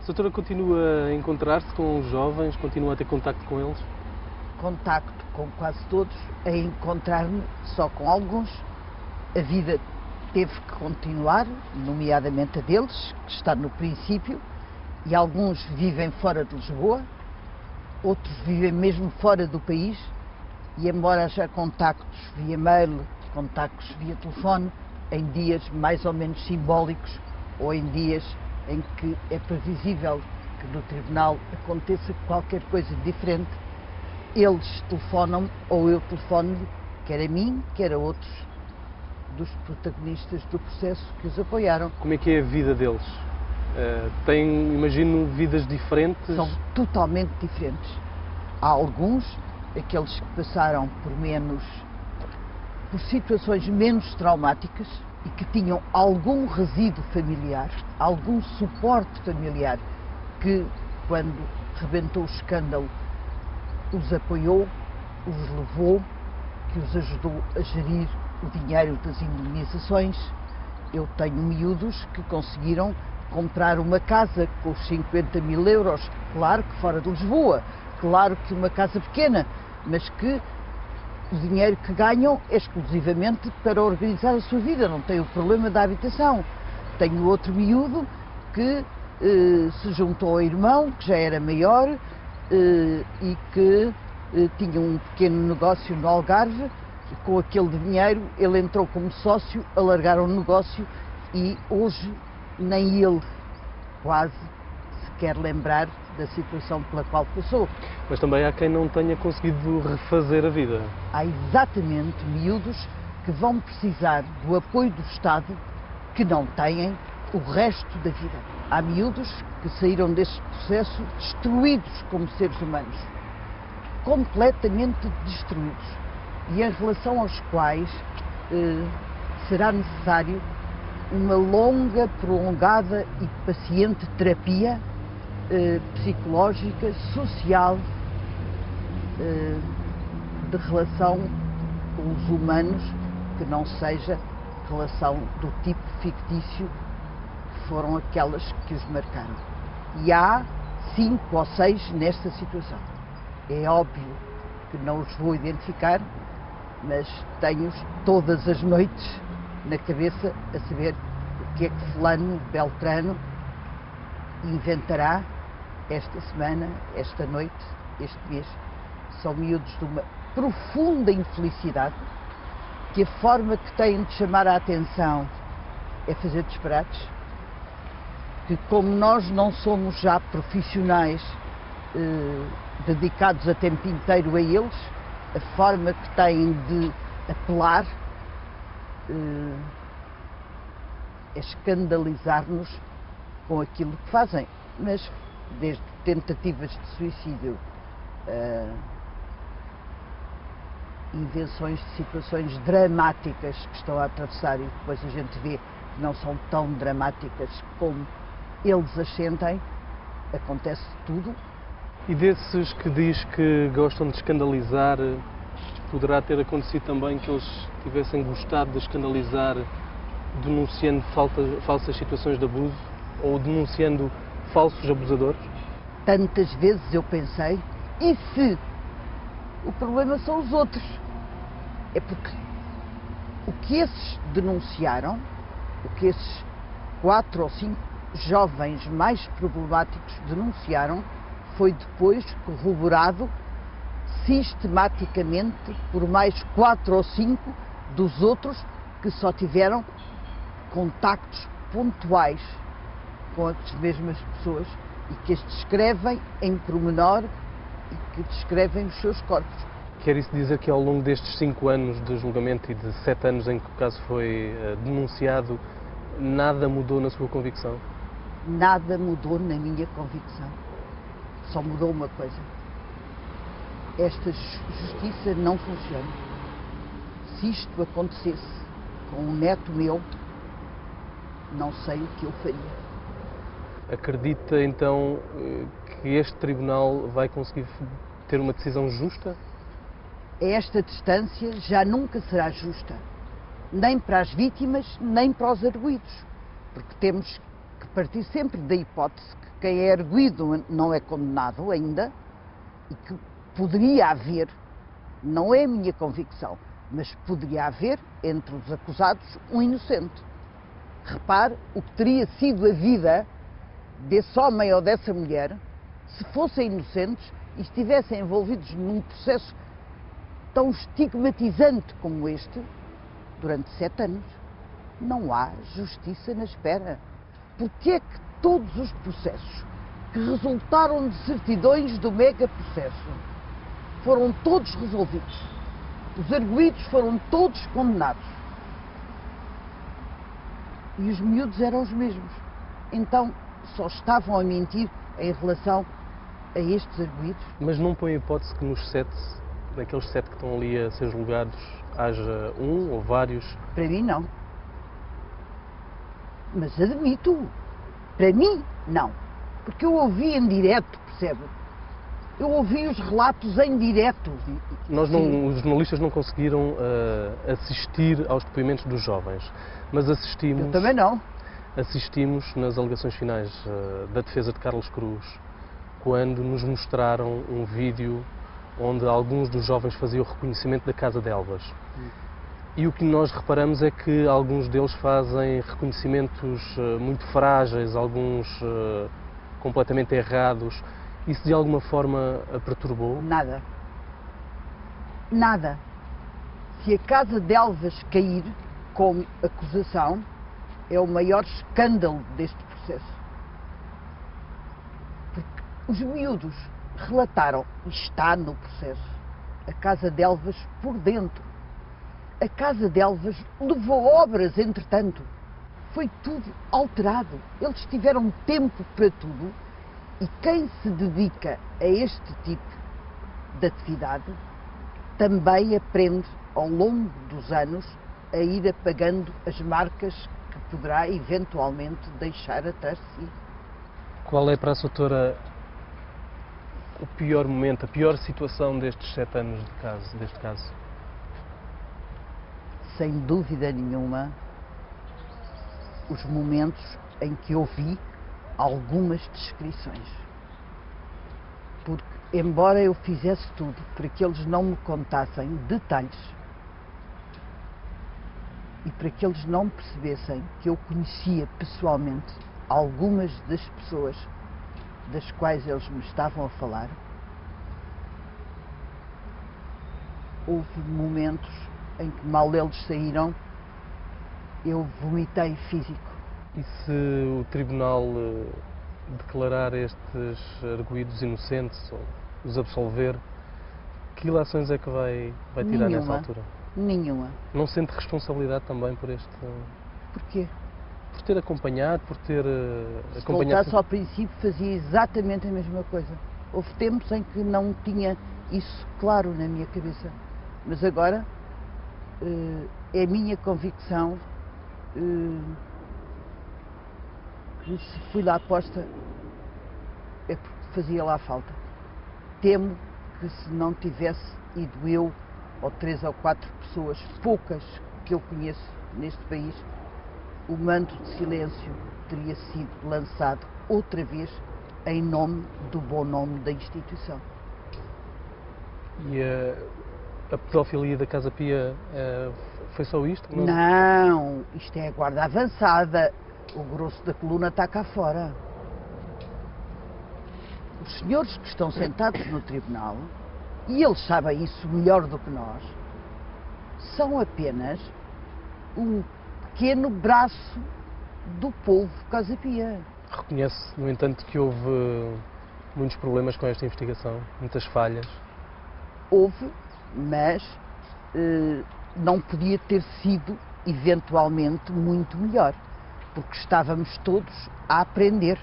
A doutora continua a encontrar-se com os jovens, continua a ter contacto com eles? Contacto com quase todos, a encontrar-me só com alguns. A vida teve que continuar, nomeadamente a deles, que está no princípio, e alguns vivem fora de Lisboa, outros vivem mesmo fora do país, e embora haja contactos via mail, contactos via telefone, em dias mais ou menos simbólicos, ou em dias em que é previsível que no tribunal aconteça qualquer coisa diferente, eles telefonam ou eu telefono-lhe, quer a mim, quer a outros dos protagonistas do processo que os apoiaram. Como é que é a vida deles? Têm, imagino, vidas diferentes? São totalmente diferentes. Há alguns, aqueles que passaram por situações menos traumáticas e que tinham algum resíduo familiar, algum suporte familiar, que quando rebentou o escândalo os apoiou, os levou, que os ajudou a gerir o dinheiro das indemnizações. Eu tenho miúdos que conseguiram comprar uma casa com os 50 mil euros, claro que fora de Lisboa, claro que uma casa pequena, mas que o dinheiro que ganham é exclusivamente para organizar a sua vida, não tem o problema da habitação. Tenho outro miúdo que se juntou ao irmão, que já era maior, e que tinha um pequeno negócio no Algarve, e com aquele dinheiro ele entrou como sócio, alargaram o negócio e hoje nem ele quase se quer lembrar da situação pela qual passou. Mas também há quem não tenha conseguido refazer a vida. Há exatamente miúdos que vão precisar do apoio do Estado que não têm o resto da vida. Há miúdos que saíram deste processo destruídos como seres humanos, completamente destruídos, e em relação aos quais será necessário uma longa, prolongada e paciente terapia psicológica, social, de relação com os humanos, que não seja relação do tipo fictício que foram aquelas que os marcaram. E há 5 ou 6 nesta situação. É óbvio que não os vou identificar, mas tenho-os todas as noites na cabeça a saber o que é que fulano, beltrano, inventará esta semana, esta noite, este mês. São miúdos de uma profunda infelicidade, que a forma que têm de chamar a atenção é fazer disparates, que como nós não somos já profissionais dedicados a tempo inteiro a eles, a forma que têm de apelar é escandalizar-nos com aquilo que fazem, mas desde tentativas de suicídio, invenções de situações dramáticas que estão a atravessar e depois a gente vê que não são tão dramáticas como eles as sentem, acontece tudo. E desses que diz que gostam de escandalizar, poderá ter acontecido também que eles tivessem gostado de escandalizar denunciando falsas situações de abuso ou denunciando falsos abusadores? Tantas vezes eu pensei, e se? O problema são os outros. É porque o que esses denunciaram, o que esses 4 ou 5 jovens mais problemáticos denunciaram, foi depois corroborado sistematicamente por mais 4 ou 5 dos outros que só tiveram contactos pontuais com as mesmas pessoas e que as descrevem em pormenor e que descrevem os seus corpos. Quer isso dizer que ao longo destes 5 anos de julgamento e de 7 anos em que o caso foi denunciado, nada mudou na sua convicção? Nada mudou na minha convicção. Só mudou uma coisa. Esta justiça não funciona. Se isto acontecesse com um neto meu, não sei o que eu faria. Acredita então que este tribunal vai conseguir ter uma decisão justa? Esta distância já nunca será justa, nem para as vítimas, nem para os arguidos, porque temos que partir sempre da hipótese que quem é arguido não é condenado ainda e que poderia haver, não é a minha convicção, mas poderia haver entre os acusados um inocente. Repare o que teria sido a vida desse homem ou dessa mulher se fossem inocentes e estivessem envolvidos num processo tão estigmatizante como este durante 7 anos. Não há justiça na espera. Porque é que todos os processos que resultaram de certidões do mega-processo foram todos resolvidos? Os arguidos foram todos condenados. E os miúdos eram os mesmos. Então, só estavam a mentir em relação a estes arguidos. Mas não põe a hipótese que nos 7, daqueles 7 que estão ali a ser julgados, haja um ou vários? Para mim, não. Mas admito, para mim, não. Porque eu ouvi em direto, percebe? Eu ouvi os relatos em direto. Os jornalistas não conseguiram assistir aos depoimentos dos jovens, mas assistimos... Eu também não. Assistimos nas alegações finais da defesa de Carlos Cruz, quando nos mostraram um vídeo onde alguns dos jovens faziam o reconhecimento da Casa de Elvas. E o que nós reparamos é que alguns deles fazem reconhecimentos muito frágeis, alguns completamente errados. Isso de alguma forma a perturbou? Nada. Nada. Se a Casa de Elvas cair como acusação, é o maior escândalo deste processo. Porque os miúdos relataram, e está no processo, a Casa de Elvas por dentro. A Casa de Elvas levou obras, entretanto. Foi tudo alterado. Eles tiveram tempo para tudo e quem se dedica a este tipo de atividade também aprende, ao longo dos anos, a ir apagando as marcas que poderá eventualmente deixar atrás de si. Qual é para a doutora o pior momento, a pior situação destes 7 anos deste caso? Sem dúvida nenhuma, os momentos em que eu vi algumas descrições. Porque, embora eu fizesse tudo para que eles não me contassem detalhes e para que eles não percebessem que eu conhecia pessoalmente algumas das pessoas das quais eles me estavam a falar, houve momentos em que mal eles saíram, eu vomitei físico. E se o tribunal declarar estes arguidos inocentes ou os absolver, que ilações é que vai tirar nessa altura? Nenhuma. Não sente responsabilidade também por este... Porquê? Por ter acompanhado, por ter Se voltasse ao princípio, fazia exatamente a mesma coisa. Houve tempos em que não tinha isso claro na minha cabeça. Mas agora é a minha convicção que se fui lá aposta é porque fazia lá falta. Temo que se não tivesse ido eu ou 3 ou 4 pessoas, poucas que eu conheço neste país, o manto de silêncio teria sido lançado outra vez em nome do bom nome da instituição. E a pedofilia da Casa Pia foi só isto? Não, isto é a guarda avançada. O grosso da coluna está cá fora. Os senhores que estão sentados no tribunal, e eles sabem isso melhor do que nós, são apenas um pequeno braço do povo Casa Pia. Reconhece, no entanto, que houve muitos problemas com esta investigação, muitas falhas? Houve, mas não podia ter sido, eventualmente, muito melhor, porque estávamos todos a aprender.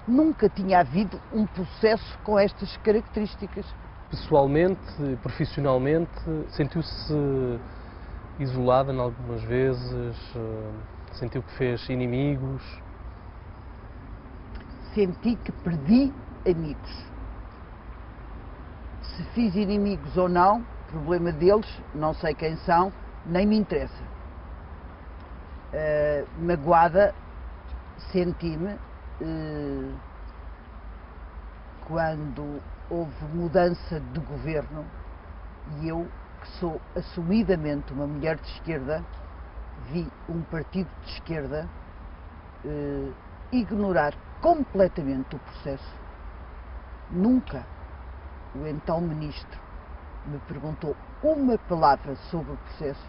Nunca tinha havido um processo com estas características. Pessoalmente, profissionalmente, sentiu-se isolada em algumas vezes? Sentiu que fez inimigos? Senti que perdi amigos. Se fiz inimigos ou não, problema deles, não sei quem são, nem me interessa. Magoada, senti-me quando houve mudança de governo e eu, que sou assumidamente uma mulher de esquerda, vi um partido de esquerda ignorar completamente o processo. Nunca o então ministro me perguntou uma palavra sobre o processo,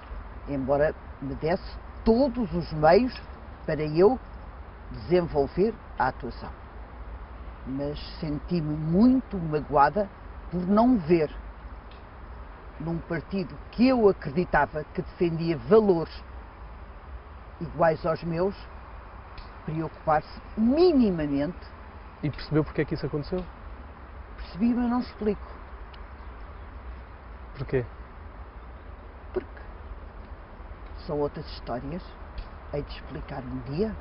embora me desse todos os meios para eu desenvolver a atuação. Mas senti-me muito magoada por não ver num partido que eu acreditava que defendia valores iguais aos meus, preocupar-se minimamente. E percebeu porque é que isso aconteceu? Percebi, mas não explico. Porquê? Porque são outras histórias, hei de explicar um dia.